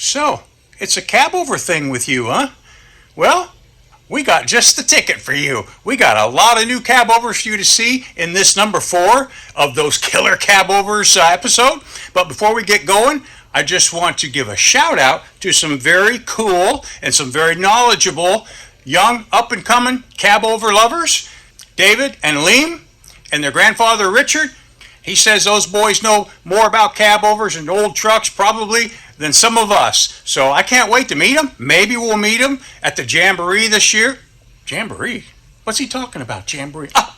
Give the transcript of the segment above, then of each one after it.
So, it's a cab-over thing with you, huh? Well, we got just the ticket for you. We got a lot of new cab-overs for you to see in this number 4 of those killer cab-overs episode. But before we get going, I just want to give a shout out to some very cool and some very knowledgeable young up-and-coming cab-over lovers, David and Liam, and their grandfather Richard. He says those boys know more about cab-overs and old trucks probably than some of us. So I can't wait to meet them. Maybe we'll meet them at the Jamboree this year. Jamboree? What's he talking about, Jamboree? Ah,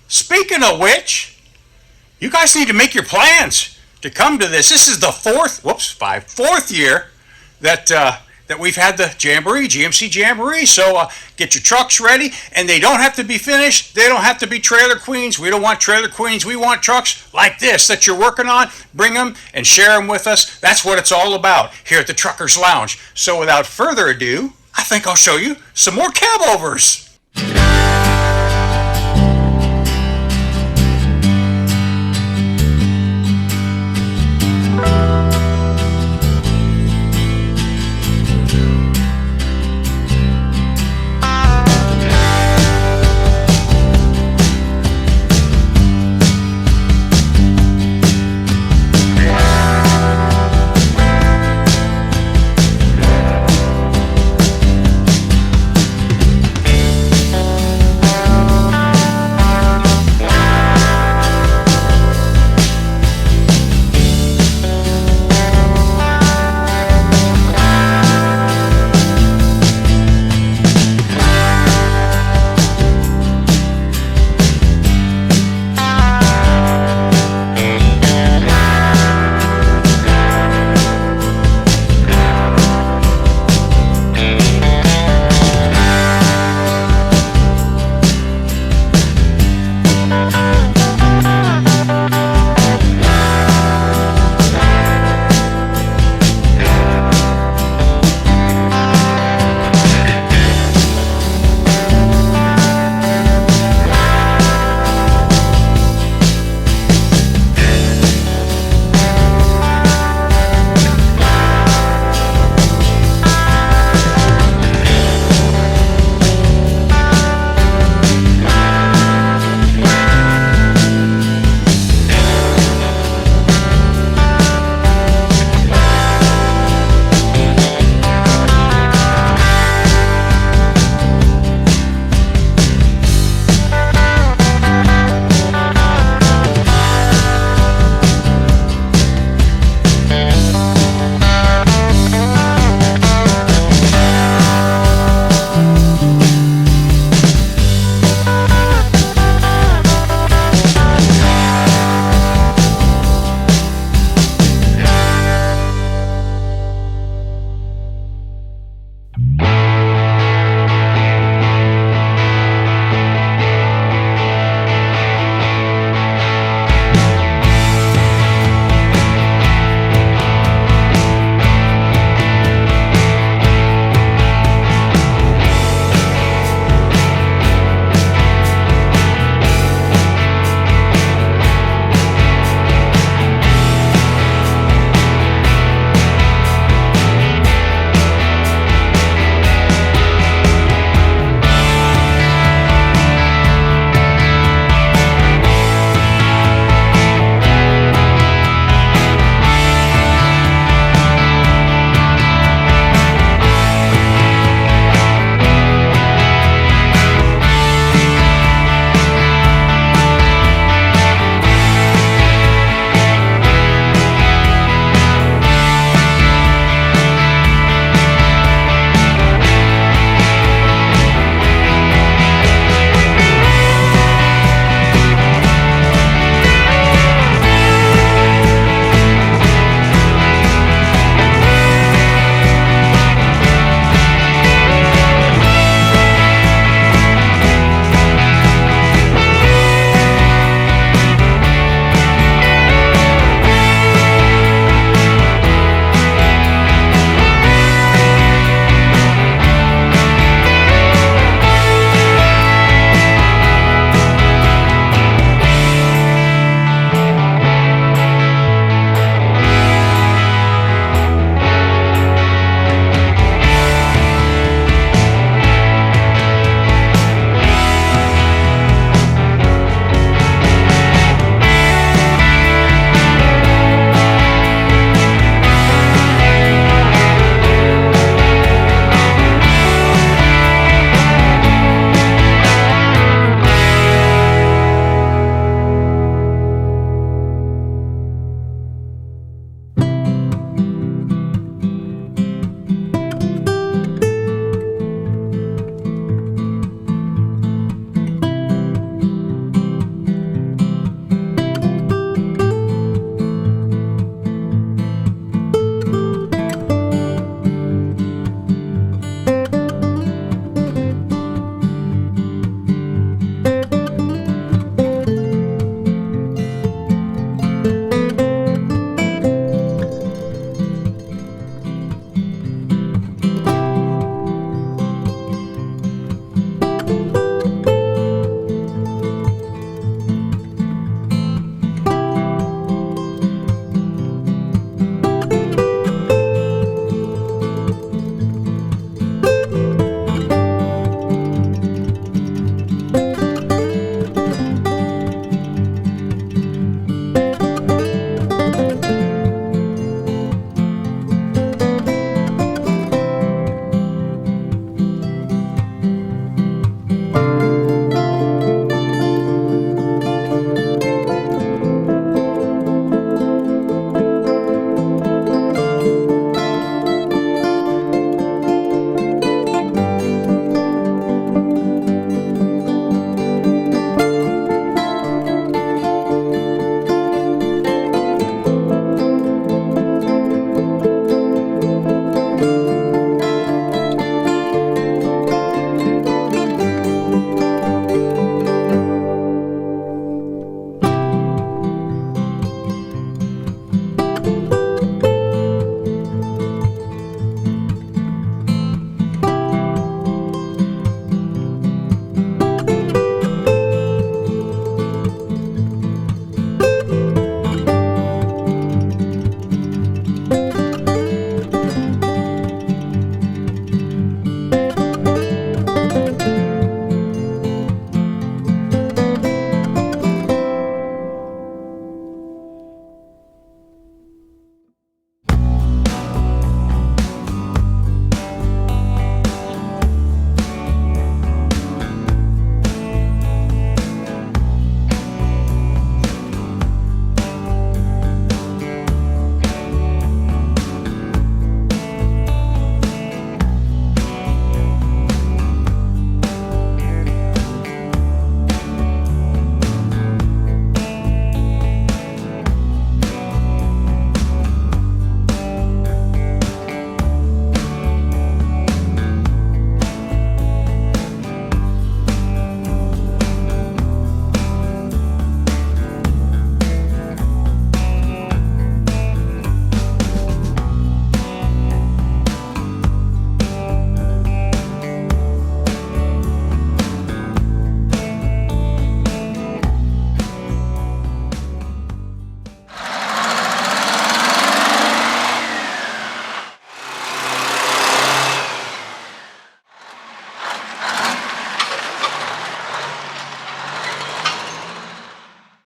speaking of which, you guys need to make your plans to come to this. This is the fourth year that we've had the Jamboree, GMC Jamboree. So get your trucks ready, and they don't have to be finished. They don't have to be trailer queens. We don't want trailer queens. We want trucks like this that you're working on. Bring them and share them with us. That's what it's all about here at the Truckers Lounge. So without further ado, I think I'll show you some more cab overs.